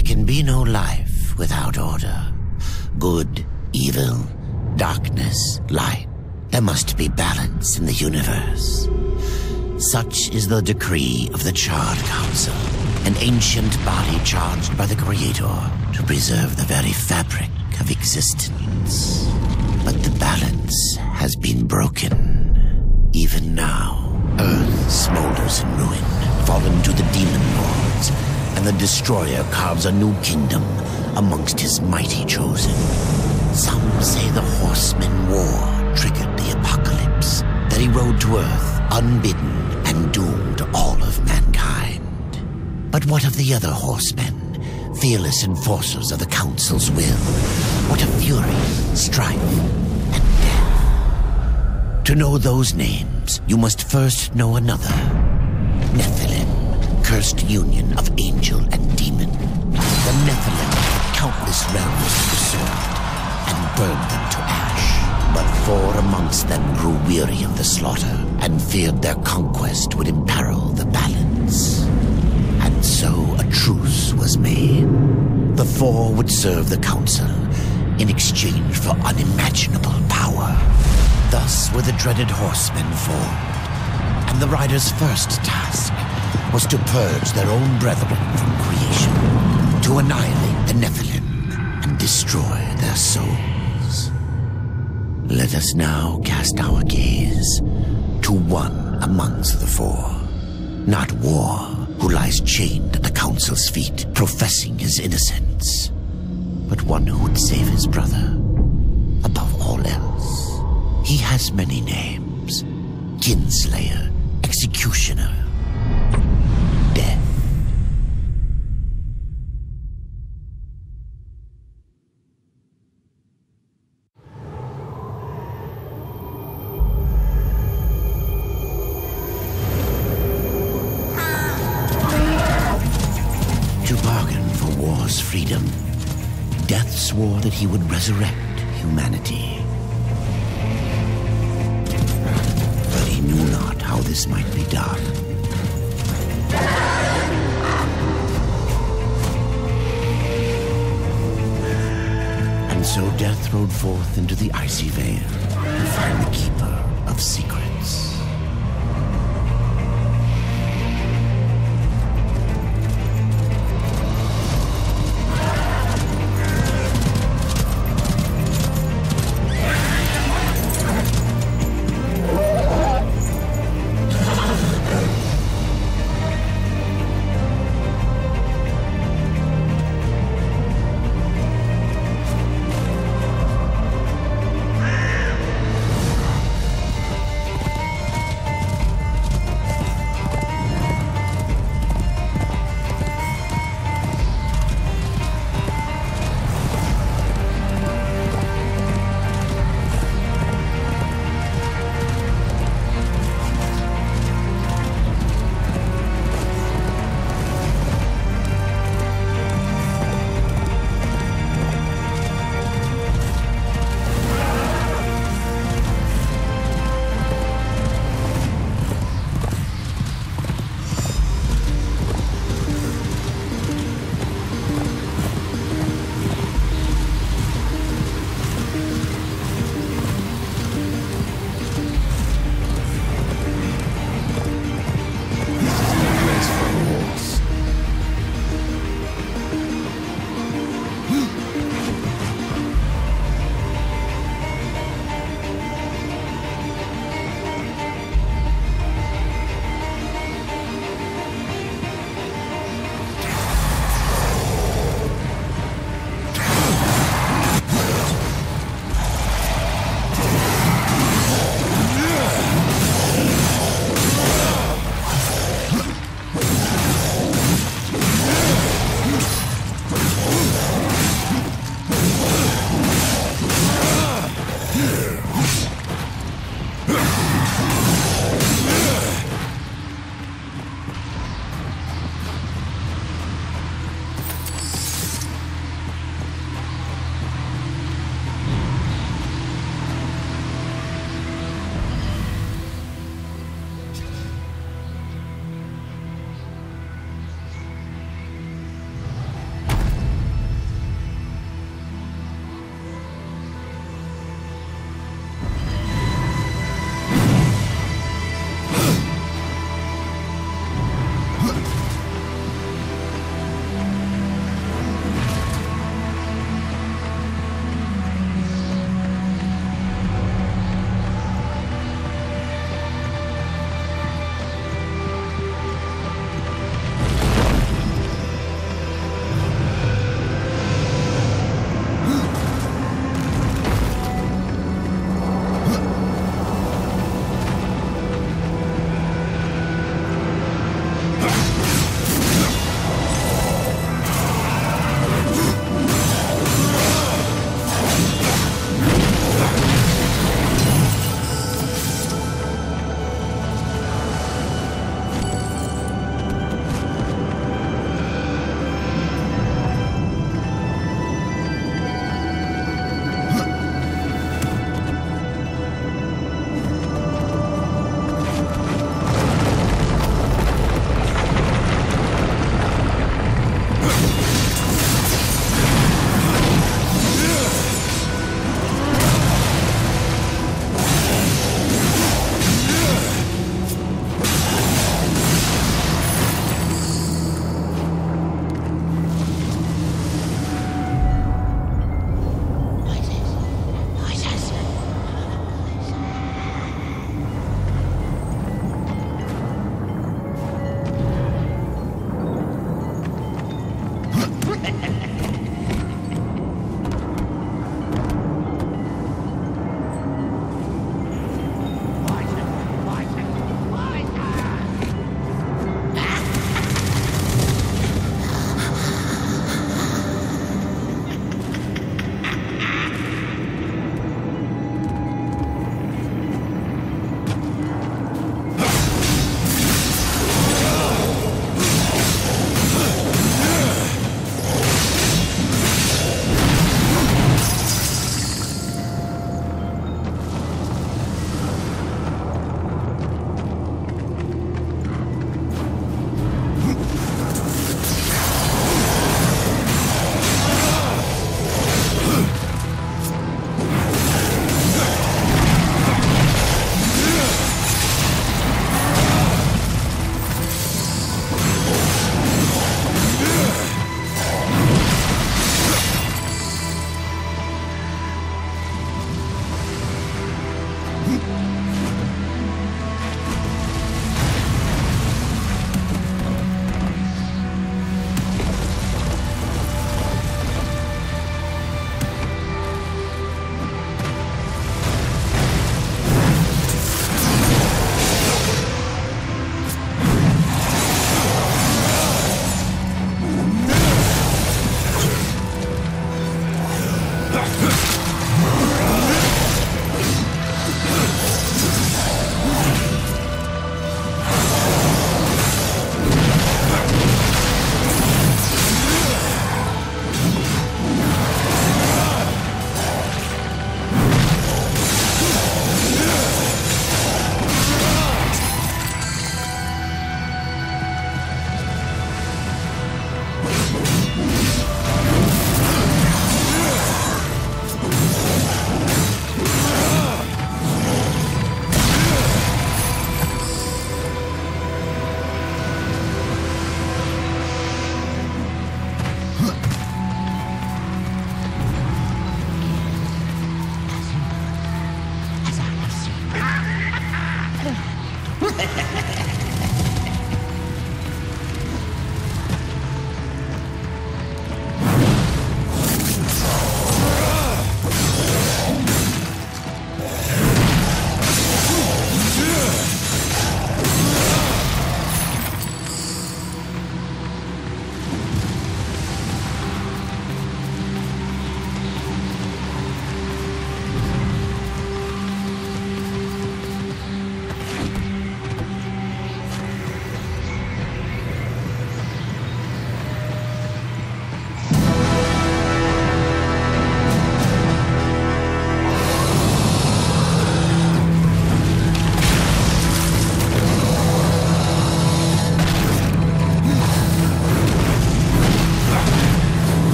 There can be no life without order. Good, evil, darkness, light. There must be balance in the universe. Such is the decree of the Charred Council, an ancient body charged by the Creator to preserve the very fabric of existence. But the balance has been broken. Even now, Earth smolders in ruin, fallen to the demon lords, and the Destroyer carves a new kingdom amongst his mighty chosen. Some say the Horsemen War triggered the apocalypse, that he rode to Earth unbidden and doomed all of mankind. But what of the other Horsemen, fearless enforcers of the Council's will? What of fury, strife, and death? To know those names, you must first know another. Nephilim, cursed union of angel and demon. The Nephilim have countless realms to pursue and burned them to ash. But 4 amongst them grew weary of the slaughter and feared their conquest would imperil the balance. And so a truce was made. The 4 would serve the Council in exchange for unimaginable power. Thus were the dreaded Horsemen formed, and the Riders' first task was to purge their own brethren from creation, to annihilate the Nephilim and destroy their souls. Let us now cast our gaze to one amongst the 4. Not War, who lies chained at the Council's feet, professing his innocence, but one who would save his brother above all else. He has many names: Kinslayer, Executioner, Death. To bargain for war's freedom, Death swore that he would resurrect humanity. But he knew not how this might be done. And so Death rode forth into the icy veil to find the Keeper of Secrets.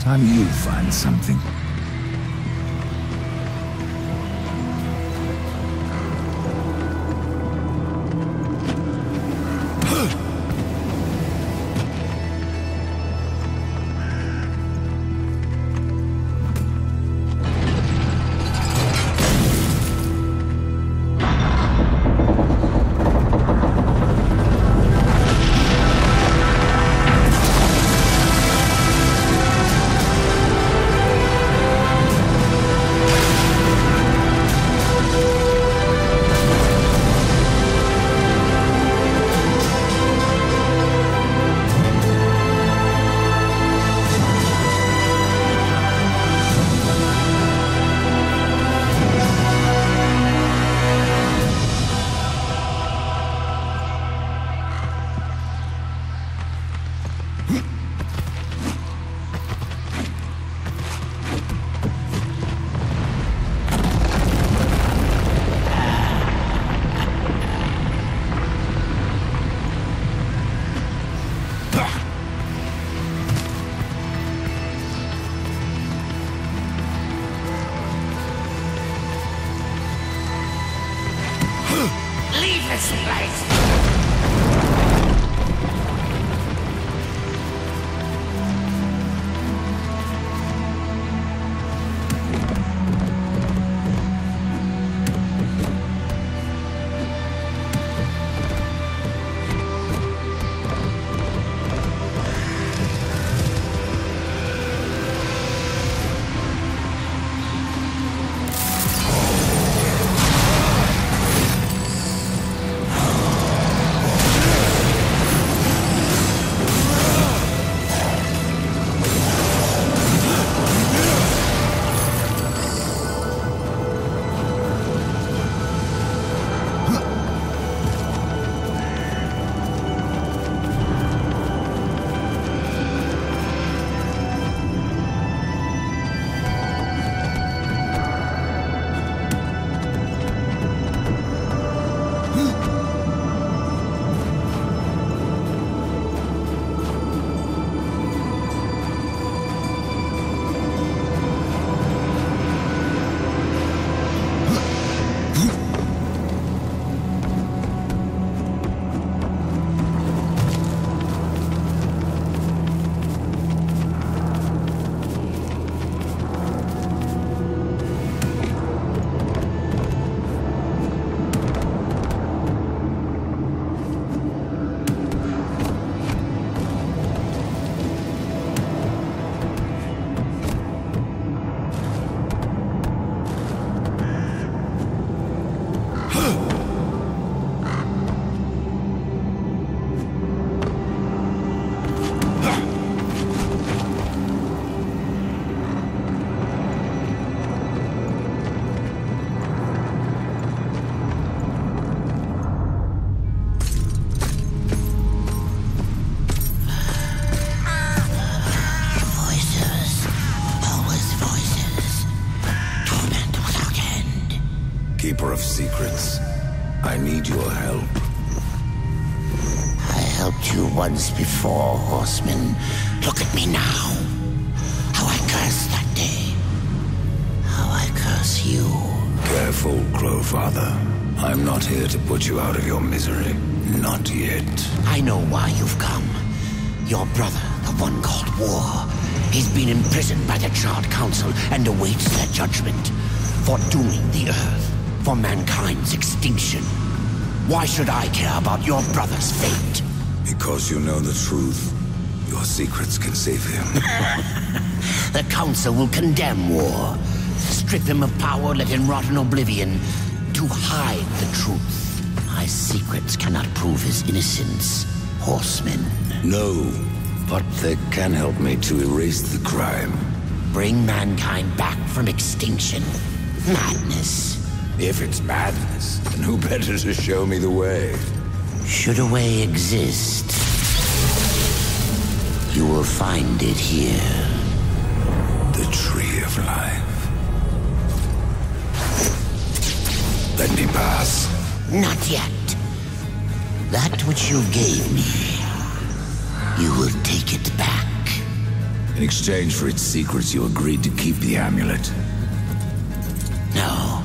time you find something. Leave this place! Keeper of secrets, I need your help. I helped you once before, Horseman. Look at me now. How I cursed that day. How I curse you. Careful, Crowfather. I'm not here to put you out of your misery. Not yet. I know why you've come. Your brother, the one called War. He's been imprisoned by the Charred Council and awaits their judgment. For dooming the Earth. For mankind's extinction. Why should I care about your brother's fate? Because you know the truth. Your secrets can save him. The Council will condemn War. Strip him of power, let him rot in oblivion. To hide the truth. My secrets cannot prove his innocence, Horseman. No, but they can help me to erase the crime. Bring mankind back from extinction. Madness. If it's madness, then who better to show me the way? Should a way exist, you will find it here. The Tree of Life. Let me pass. Not yet. That which you gave me, you will take it back. In exchange for its secrets, you agreed to keep the amulet. No.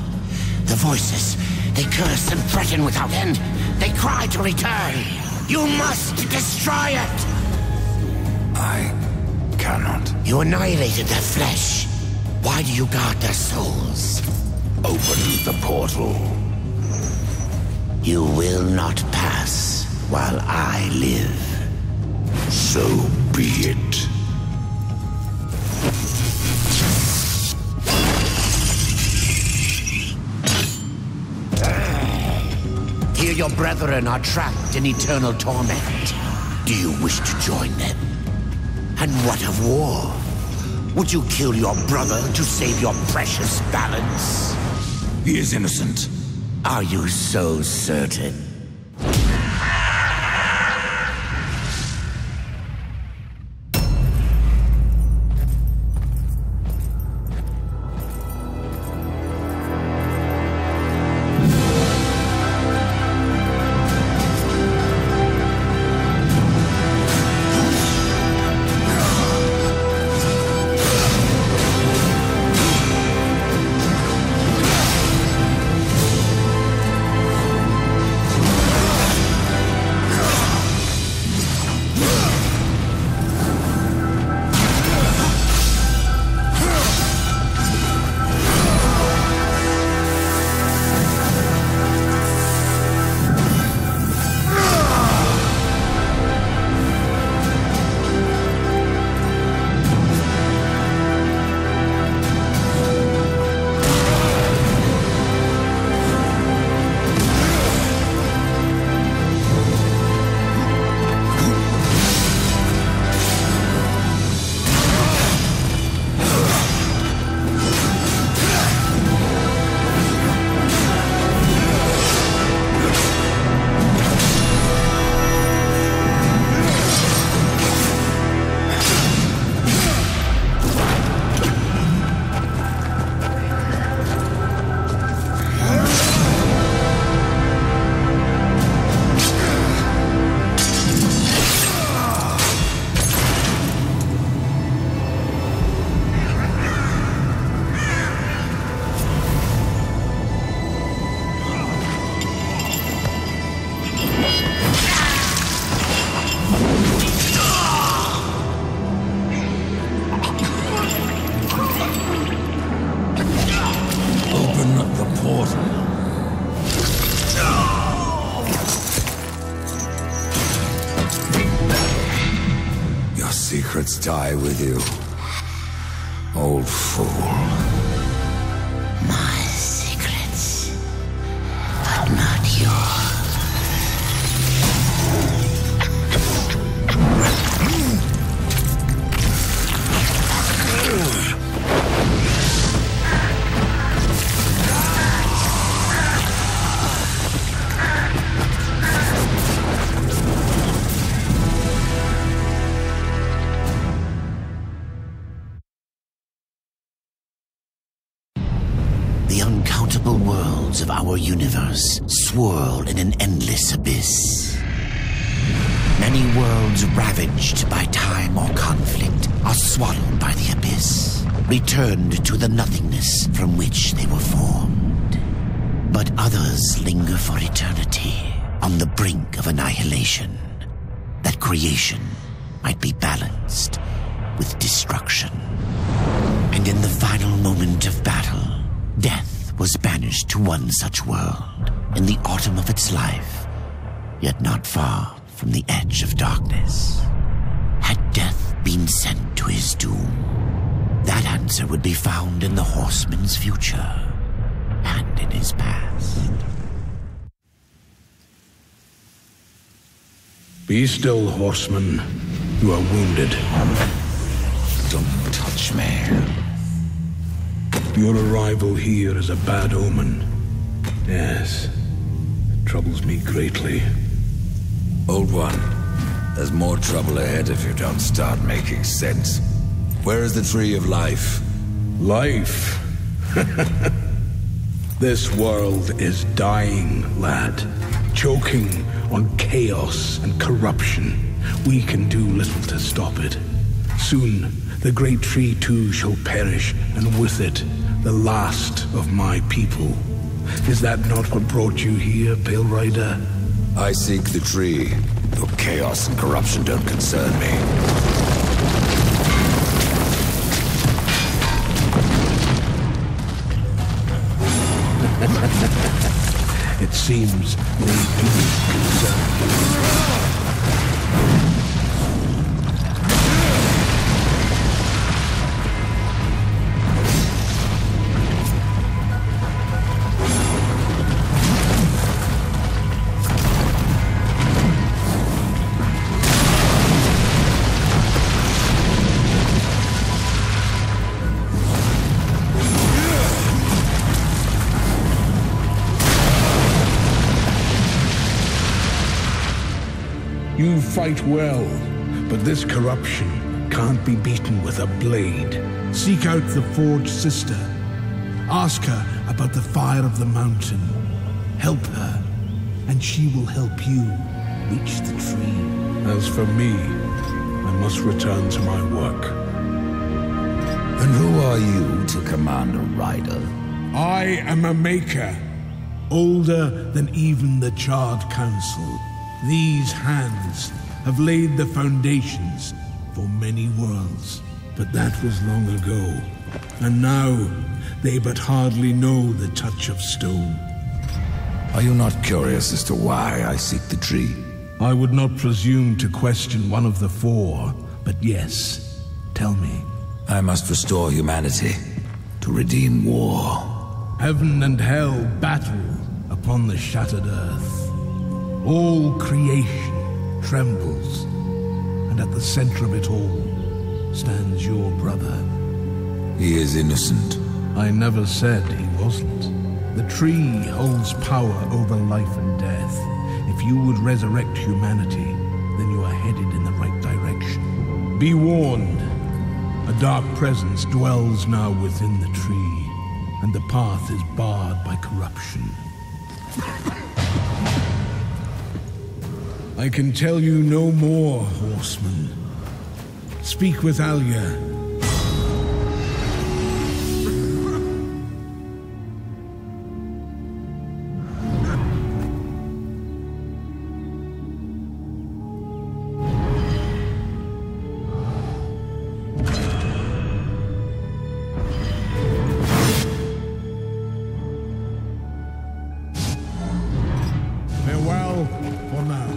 The voices, they curse and threaten without end. They cry to return. You must destroy it! I cannot. You annihilated their flesh. Why do you guard their souls? Open the portal. You will not pass while I live. So be it. Here your brethren are trapped in eternal torment. Do you wish to join them? And what of war? Would you kill your brother to save your precious balance? He is innocent. Are you so certain? Secrets die with you, old fool. My secrets, but not yours. The uncountable worlds of our universe swirl in an endless abyss. Many worlds ravaged by time or conflict are swallowed by the abyss, returned to the nothingness from which they were formed. But others linger for eternity on the brink of annihilation, that creation might be balanced with destruction. And in the final moment of battle, death was banished to one such world in the autumn of its life, yet not far from the edge of darkness. Had death been sent to his doom, that answer would be found in the horseman's future and in his past. Be still, horseman. You are wounded. Don't touch me. Your arrival here is a bad omen. Yes, it troubles me greatly. Old one, there's more trouble ahead if you don't start making sense. Where is the tree of life? Life? This world is dying, lad. Choking on chaos and corruption. We can do little to stop it. Soon, The great tree too shall perish, and with it, the last of my people. Is that not what brought you here, Pale Rider? I seek the tree, though chaos and corruption don't concern me. It seems they do concern you. You fight well, but this corruption can't be beaten with a blade. Seek out the Forge Sister. Ask her about the fire of the mountain. Help her, and she will help you reach the tree. As for me, I must return to my work. And who are you to command a rider? I am a maker, older than even the Charred Council. These hands have laid the foundations for many worlds, but that was long ago. And now, they but hardly know the touch of stone. Are you not curious as to why I seek the tree? I would not presume to question one of the four, but yes, tell me. I must restore humanity, to redeem war. Heaven and hell battle upon the shattered earth. All creation trembles, and at the center of it all stands your brother. He is innocent. I never said he wasn't. The tree holds power over life and death. If you would resurrect humanity, then you are headed in the right direction. Be warned, a dark presence dwells now within the tree, and the path is barred by corruption. I can tell you no more, horseman. Speak with Alia. Farewell for now.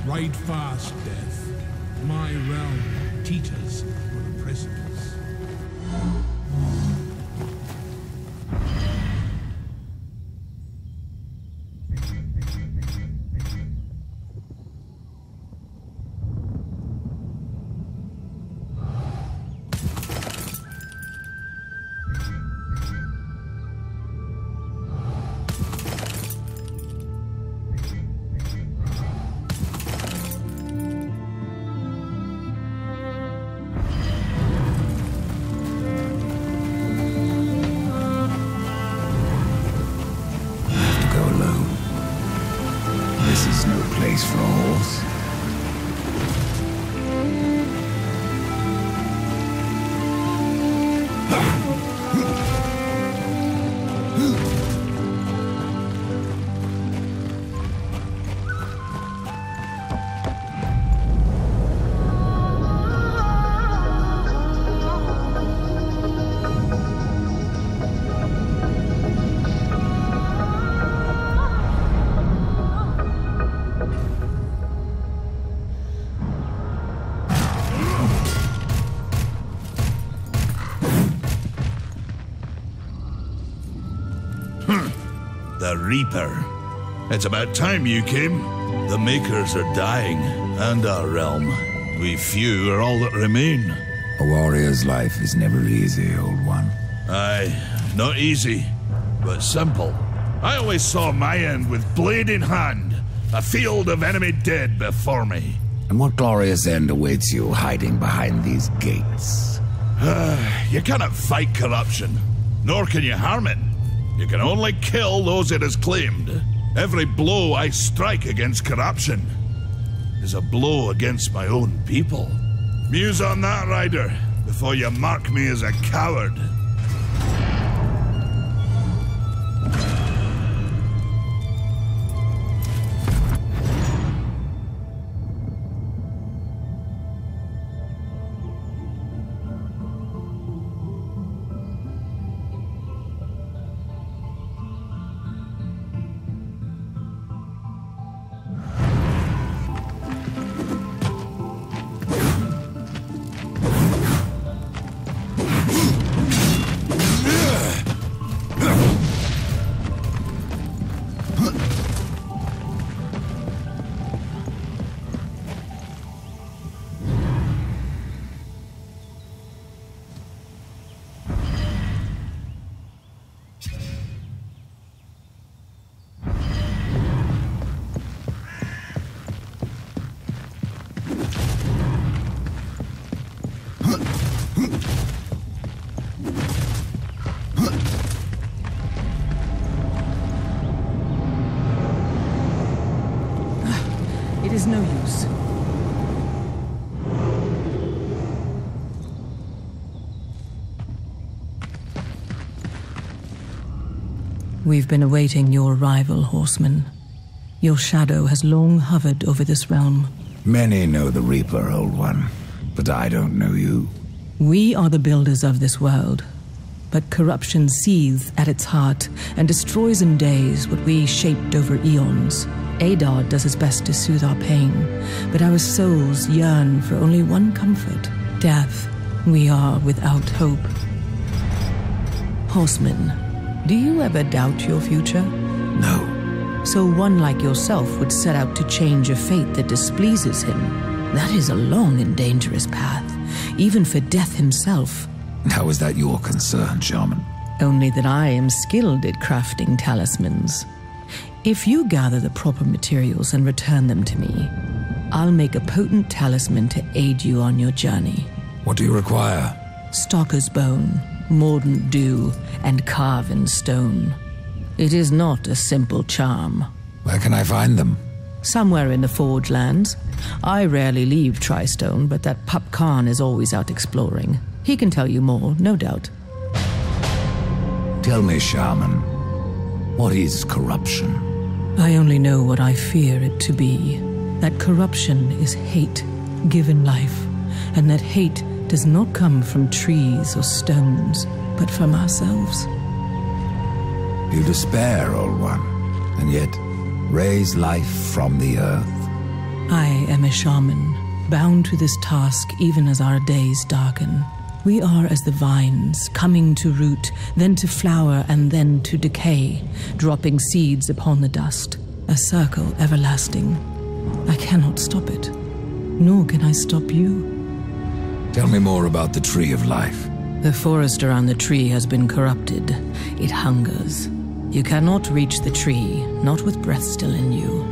Ride fast, Death. My realm teeters on a precipice. This is no place for a horse. The Reaper. It's about time you came. The Makers are dying, and our realm. We few are all that remain. A warrior's life is never easy, old one. Aye, not easy, but simple. I always saw my end with blade in hand, a field of enemy dead before me. And what glorious end awaits you hiding behind these gates? You cannot fight corruption, nor can you harm it. You can only kill those it has claimed. Every blow I strike against corruption is a blow against my own people. Muse on that, Ryder, before you mark me as a coward. It is no use. We've been awaiting your arrival, horseman. Your shadow has long hovered over this realm. Many know the Reaper, old one, but I don't know you. We are the builders of this world, but corruption seethes at its heart and destroys in days what we shaped over eons. Adar does his best to soothe our pain, but our souls yearn for only one comfort: death. We are without hope. Horseman, do you ever doubt your future? No. So one like yourself would set out to change a fate that displeases him. That is a long and dangerous path, even for death himself. How is that your concern, Shaman? Only that I am skilled at crafting talismans. If you gather the proper materials and return them to me, I'll make a potent talisman to aid you on your journey. What do you require? Stalker's bone, mordant dew, and carven stone. It is not a simple charm. Where can I find them? Somewhere in the Forge lands. I rarely leave Tristone, but that Pup Khan is always out exploring. He can tell you more, no doubt. Tell me, Shaman, what is corruption? I only know what I fear it to be. That corruption is hate given life, and that hate does not come from trees or stones, but from ourselves. You despair, old one, and yet raise life from the earth. I am a shaman, bound to this task even as our days darken. We are as the vines, coming to root, then to flower, and then to decay, dropping seeds upon the dust, a circle everlasting. I cannot stop it, nor can I stop you. Tell me more about the Tree of Life. The forest around the tree has been corrupted. It hungers. You cannot reach the tree, not with breath still in you.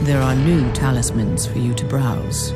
There are new talismans for you to browse.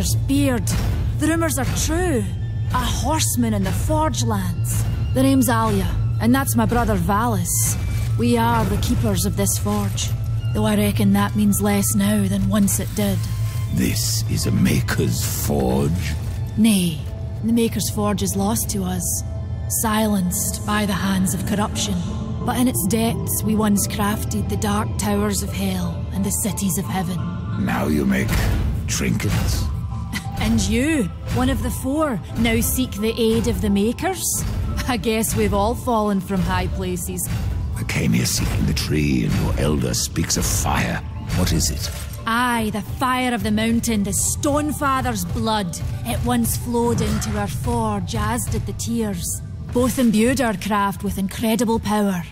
Maker's beard. The rumors are true. A horseman in the Forge lands. The name's Alia, and that's my brother Valis. We are the keepers of this forge, though I reckon that means less now than once it did. This is a Maker's forge? Nay, the Maker's forge is lost to us, silenced by the hands of corruption. But in its depths we once crafted the dark towers of hell and the cities of heaven. Now you make trinkets? And you, one of the four, now seek the aid of the Makers? I guess we've all fallen from high places. I came here seeking the tree, and your elder speaks of fire. What is it? Aye, the fire of the mountain, the Stonefather's blood. It once flowed into our forge, as did the tears. Both imbued our craft with incredible power,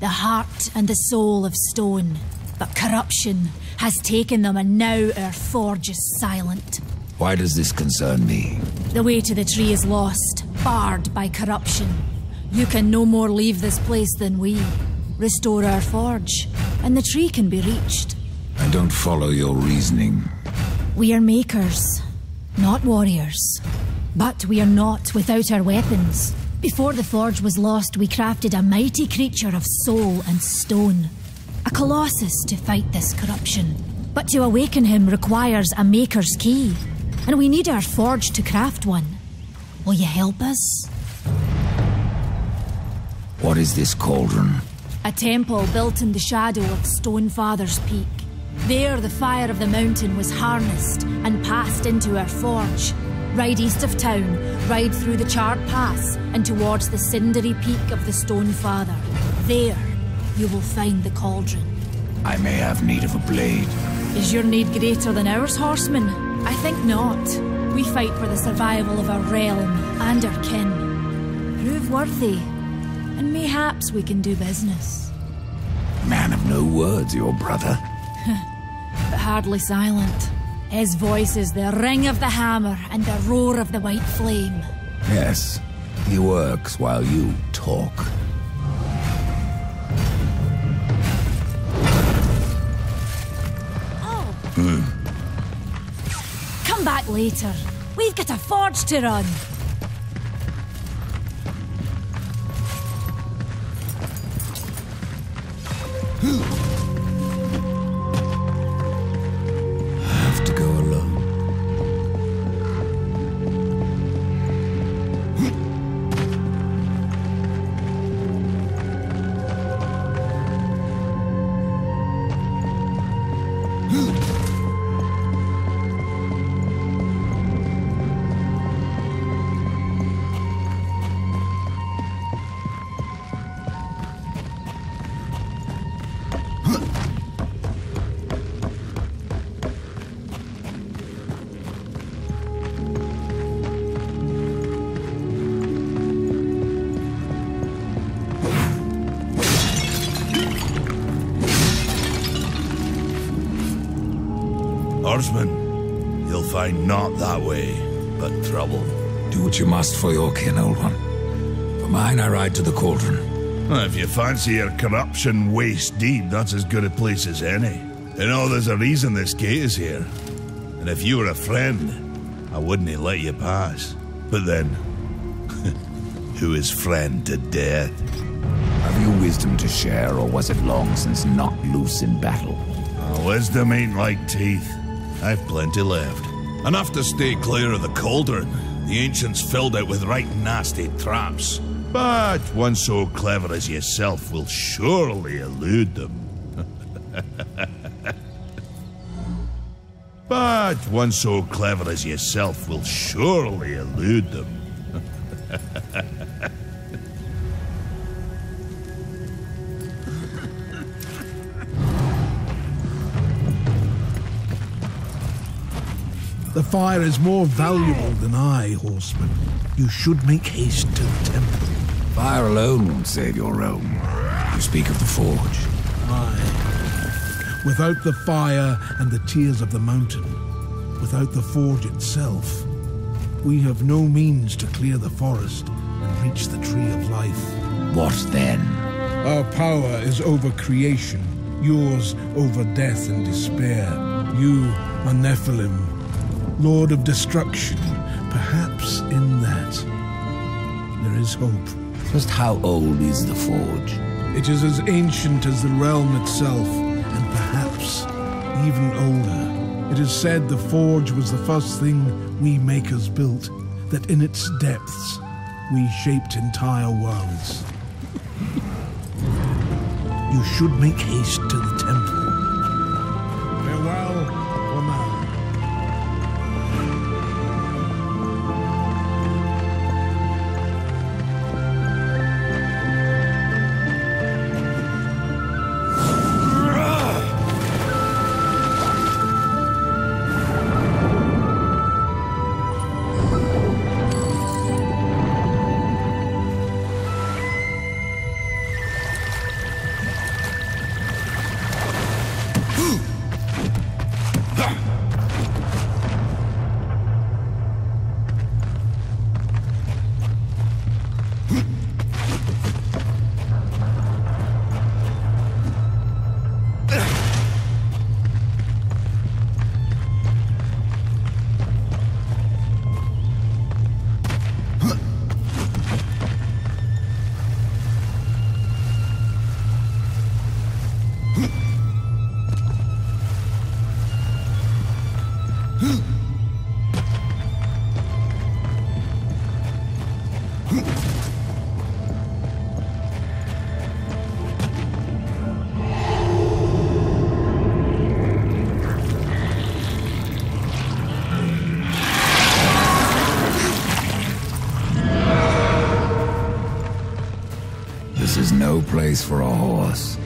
the heart and the soul of stone. But corruption has taken them, and now our forge is silent. Why does this concern me? The way to the tree is lost, barred by corruption. You can no more leave this place than we. Restore our forge, and the tree can be reached. I don't follow your reasoning. We are makers, not warriors. But we are not without our weapons. Before the forge was lost, we crafted a mighty creature of soul and stone. A colossus to fight this corruption. But to awaken him requires a maker's key. And we need our forge to craft one. Will you help us? What is this cauldron? A temple built in the shadow of Stonefather's Peak. There the fire of the mountain was harnessed and passed into our forge. Ride east of town, ride through the charred pass and towards the cindery peak of the Stonefather. There you will find the cauldron. I may have need of a blade. Is your need greater than ours, horseman? I think not. We fight for the survival of our realm and our kin. Prove worthy, and mayhaps we can do business. Man of no words, your brother. But hardly silent. His voice is the ring of the hammer and the roar of the white flame. Yes, he works while you talk. Oh! Come back later. We've got a forge to run. I have to go alone. Horseman, you'll find naught that way, but trouble. Do what you must for your kin, old one. For mine, I ride to the cauldron. Well, if you fancy your corruption waist deep, that's as good a place as any. You know, there's a reason this gate is here. And if you were a friend, I wouldn't let you pass. But then, who is friend to death? Have you wisdom to share, or was it long since knocked loose in battle? Wisdom ain't like teeth. I've plenty left. Enough to stay clear of the cauldron. The ancients filled it with right nasty traps. But one so clever as yourself will surely elude them. But one so clever as yourself will surely elude them. The fire is more valuable than I, horseman. You should make haste to the temple. Fire alone won't save your realm. You speak of the forge. Aye. Without the fire and the tears of the mountain, without the forge itself, we have no means to clear the forest and reach the tree of life. What then? Our power is over creation, yours over death and despair. You are Nephilim, Lord of Destruction. Perhaps in that there is hope. Just how old is the forge? It is as ancient as the realm itself, and perhaps even older. It is said the forge was the first thing we makers built, that in its depths we shaped entire worlds. You should make haste to the temple. Farewell for now. This is no place for a horse.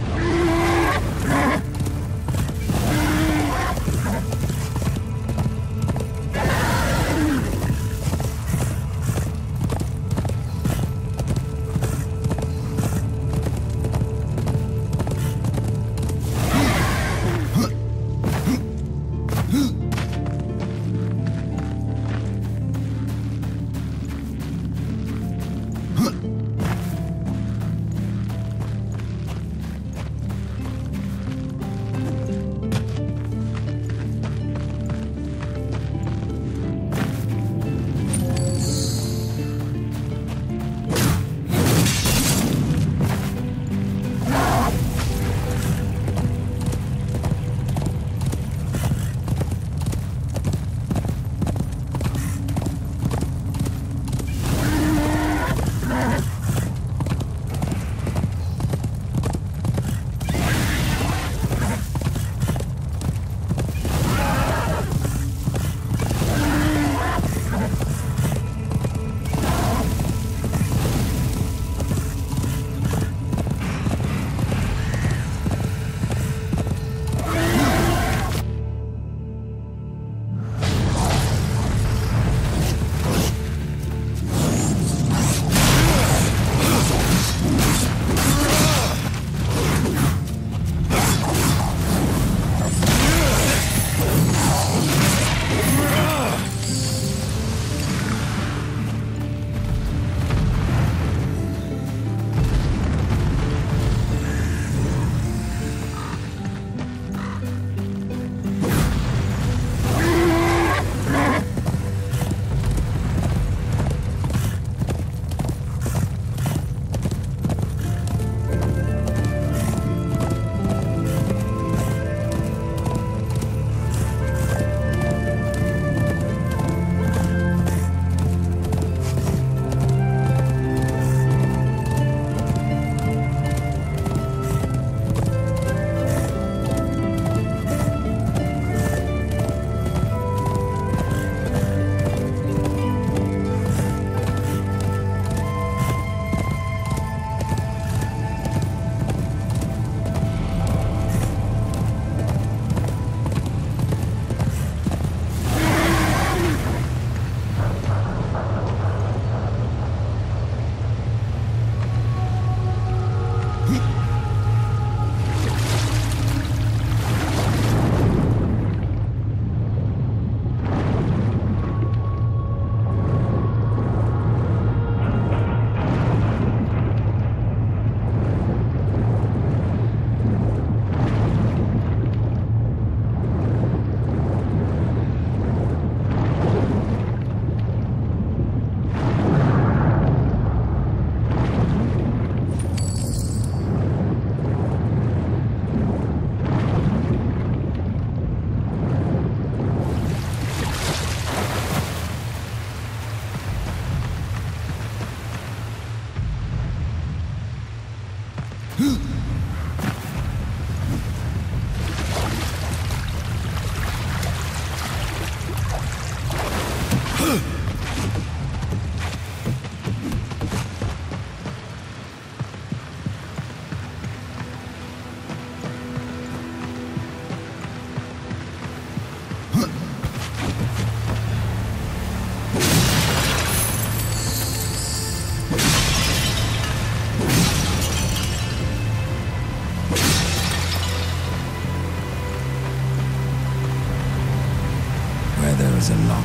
is a lock.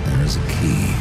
There is a key.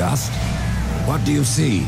Dust? What do you see?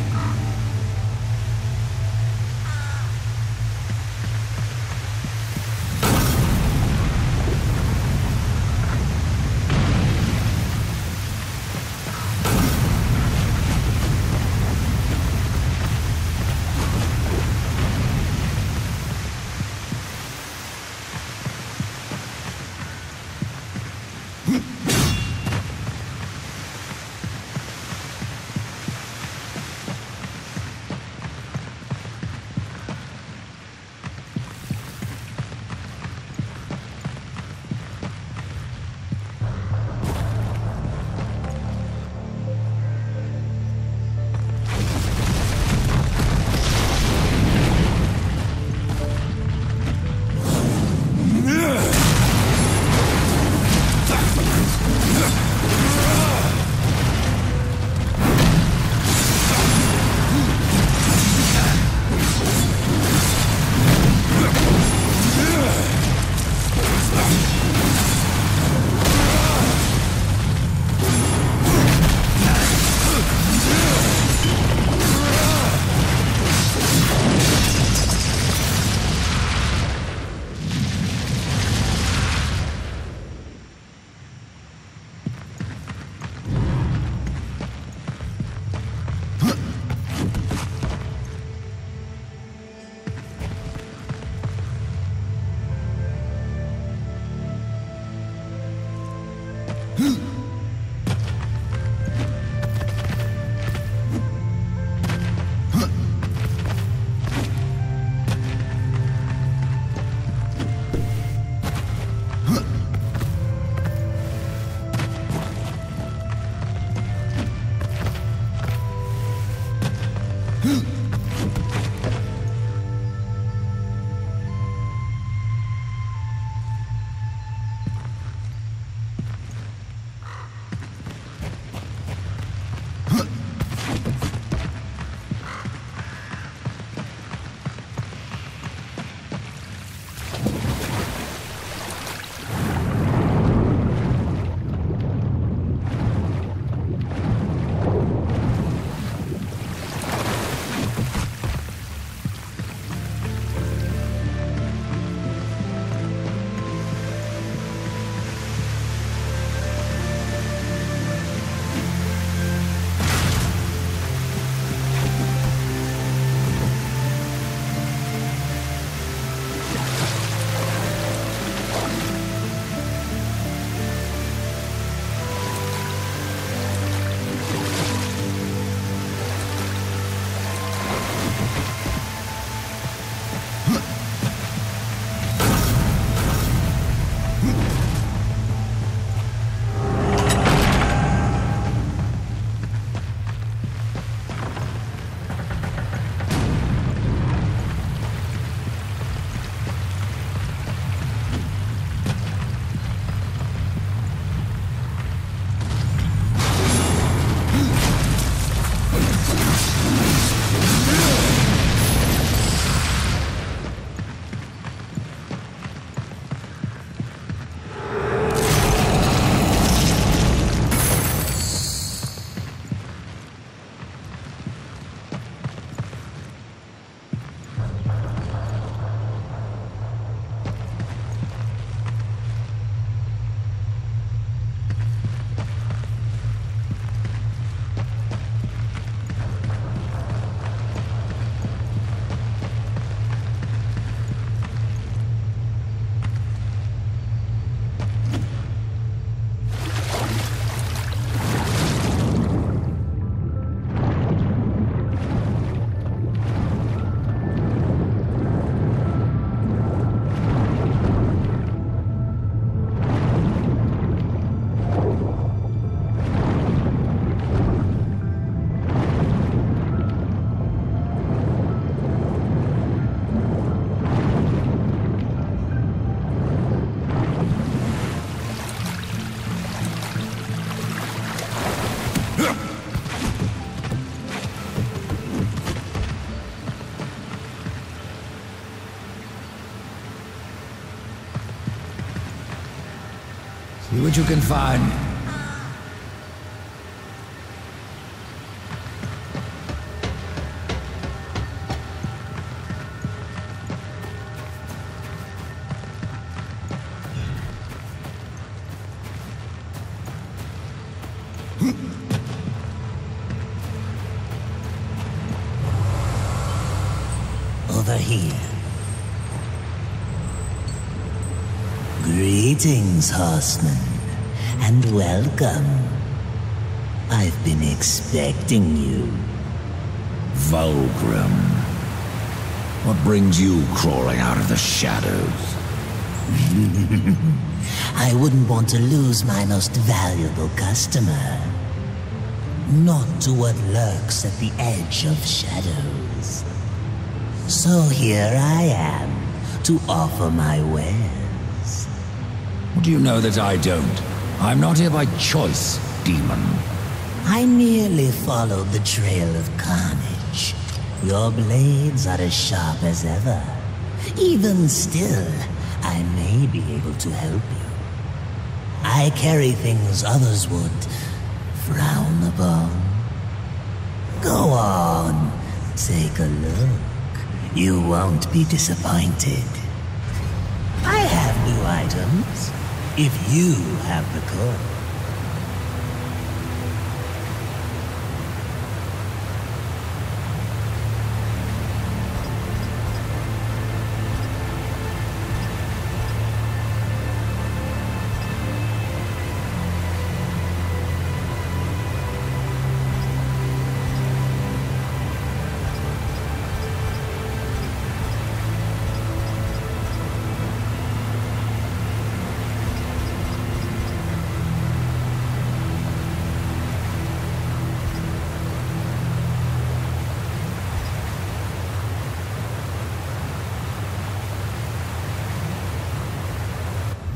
what you can find. Over here. Greetings, horseman, and welcome. I've been expecting you. Vulgrim. What brings you crawling out of the shadows? I wouldn't want to lose my most valuable customer. Not to what lurks at the edge of shadows. So here I am, to offer my wares. Do you know that I don't? I'm not here by choice, demon. I merely followed the trail of carnage. Your blades are as sharp as ever. Even still, I may be able to help you. I carry things others would frown upon. Go on, take a look. You won't be disappointed. I have new items, if you have the coin.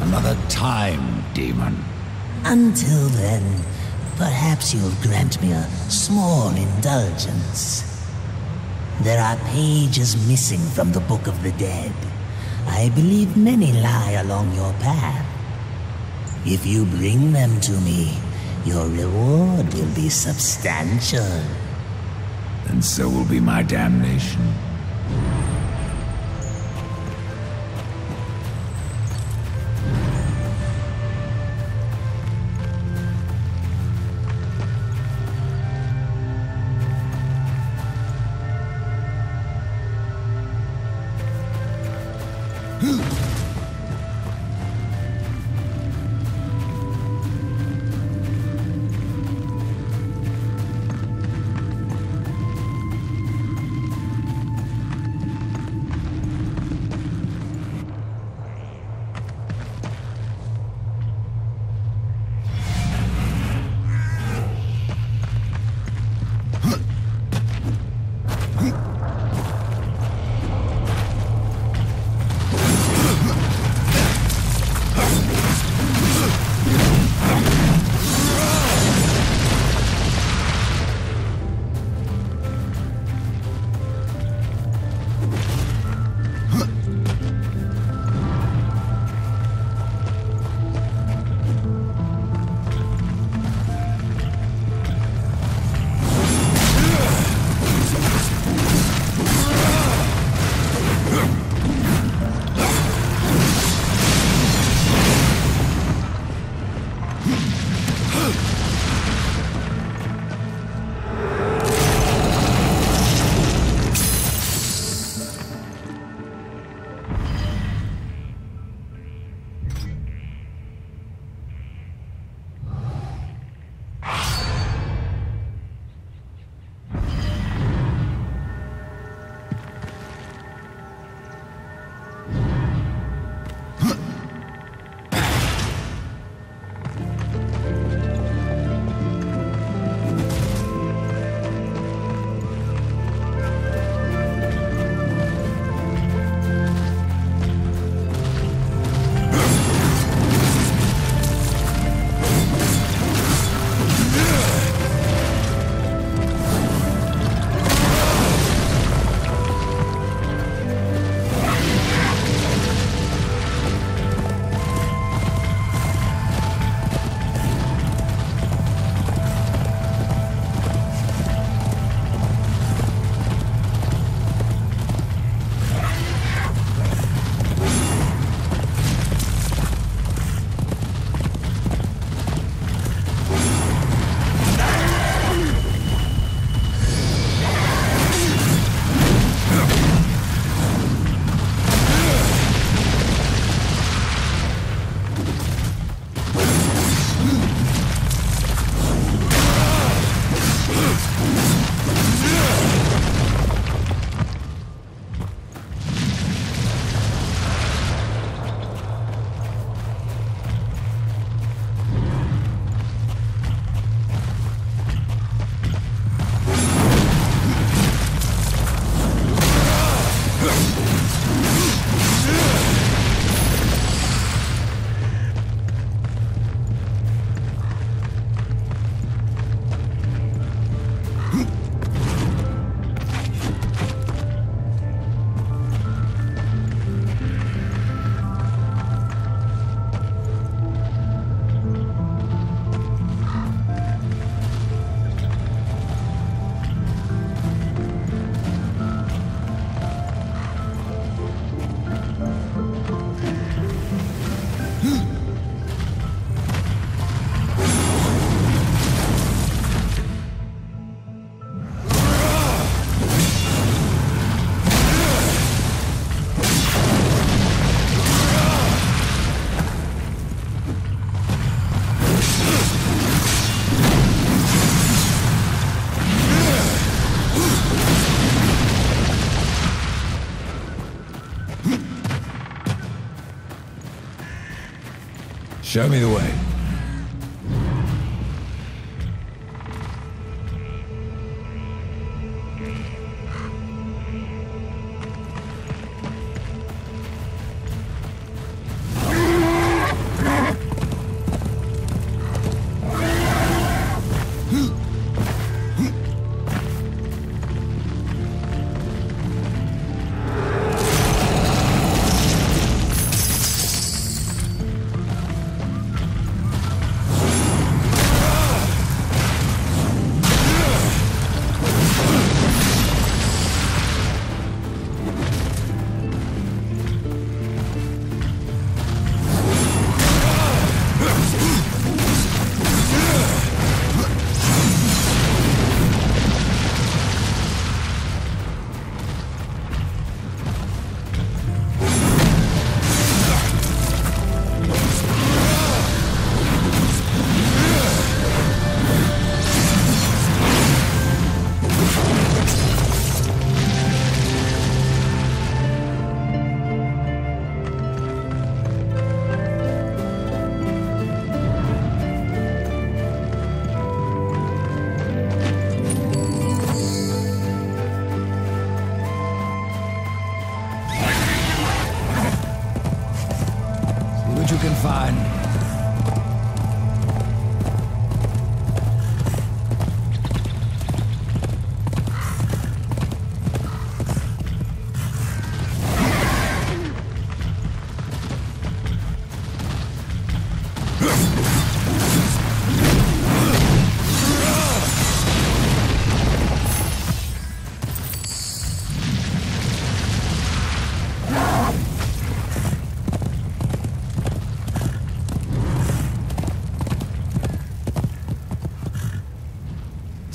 Another time, demon. Until then, perhaps you'll grant me a small indulgence. There are pages missing from the Book of the Dead. I believe many lie along your path. If you bring them to me, your reward will be substantial. And so will be my damnation. Show me the way. You can find.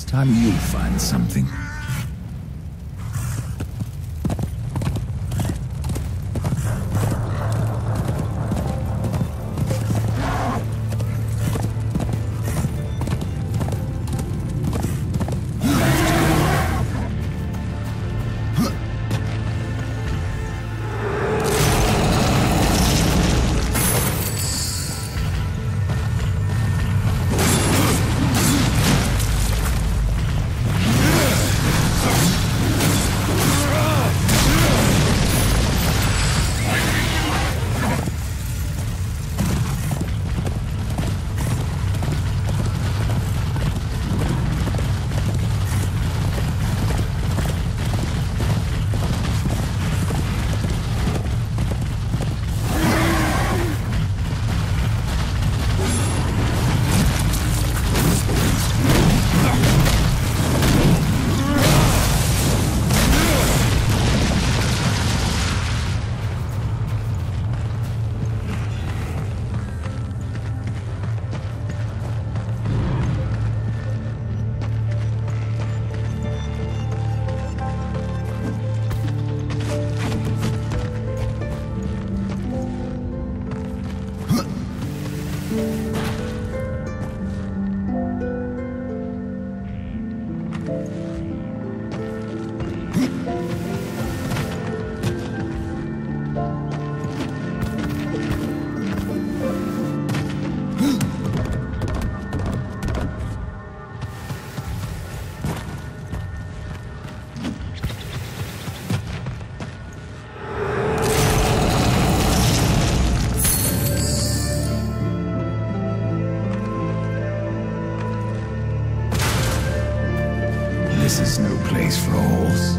Time you find something. This is no place for a horse.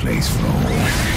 place for all.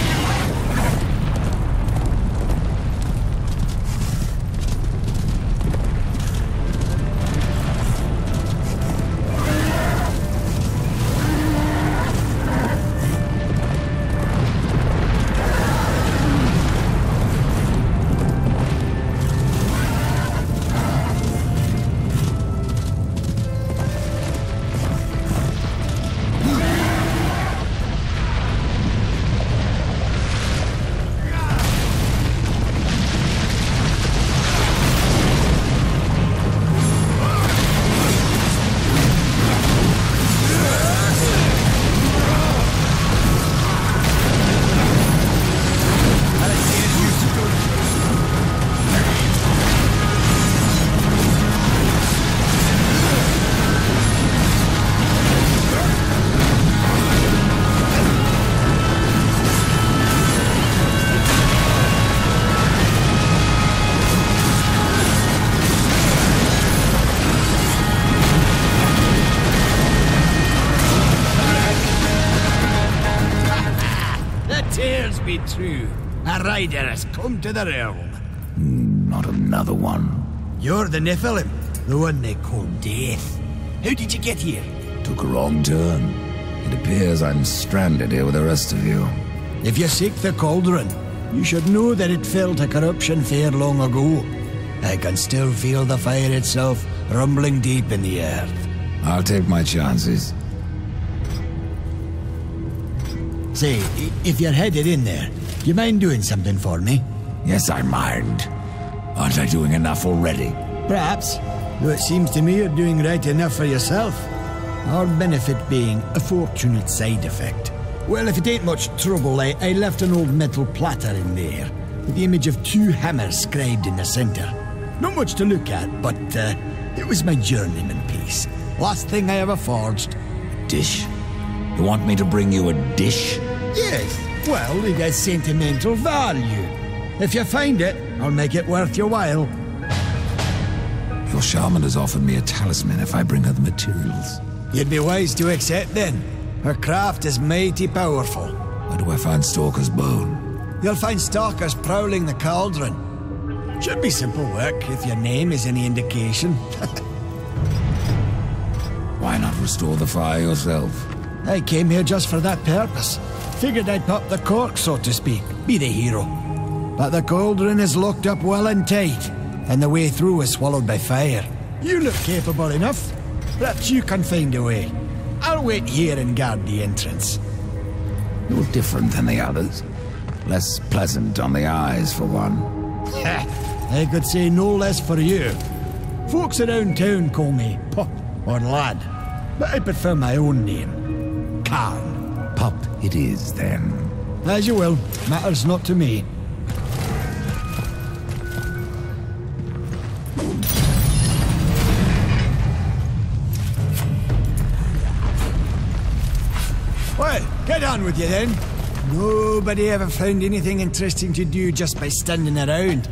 Be true. A rider has come to the realm. Not another one. You're the Nephilim, the one they call Death. How did you get here? Took a wrong turn. It appears I'm stranded here with the rest of you. If you seek the cauldron, you should know that it fell to corruption fair long ago. I can still feel the fire itself rumbling deep in the earth. I'll take my chances. Say, if you're headed in there, do you mind doing something for me? Yes, I mind. Aren't I doing enough already? Perhaps, though it seems to me you're doing right enough for yourself. Our benefit being a fortunate side effect. Well, if it ain't much trouble, I left an old metal platter in there, with the image of 2 hammers scribed in the centre. Not much to look at, but it was my journeyman piece. Last thing I ever forged. Dish? You want me to bring you a dish? Yes, well, it has sentimental value. If you find it, I'll make it worth your while. Your shaman has offered me a talisman if I bring her the materials. You'd be wise to accept then. Her craft is mighty powerful. Where do I find Stalker's bone? You'll find stalkers prowling the cauldron. Should be simple work if your name is any indication. Why not restore the fire yourself? I came here just for that purpose. Figured I'd pop the cork, so to speak. Be the hero. But the cauldron is locked up well and tight, and the way through is swallowed by fire. You look capable enough. Perhaps you can find a way. I'll wait here and guard the entrance. You're different than the others. Less pleasant on the eyes, for one. I could say no less for you. Folks around town call me Pup or Lad, but I prefer my own name. Karn. Pup it is, then. As you will. Matters not to me. Well, get on with you then. Nobody ever found anything interesting to do just by standing around.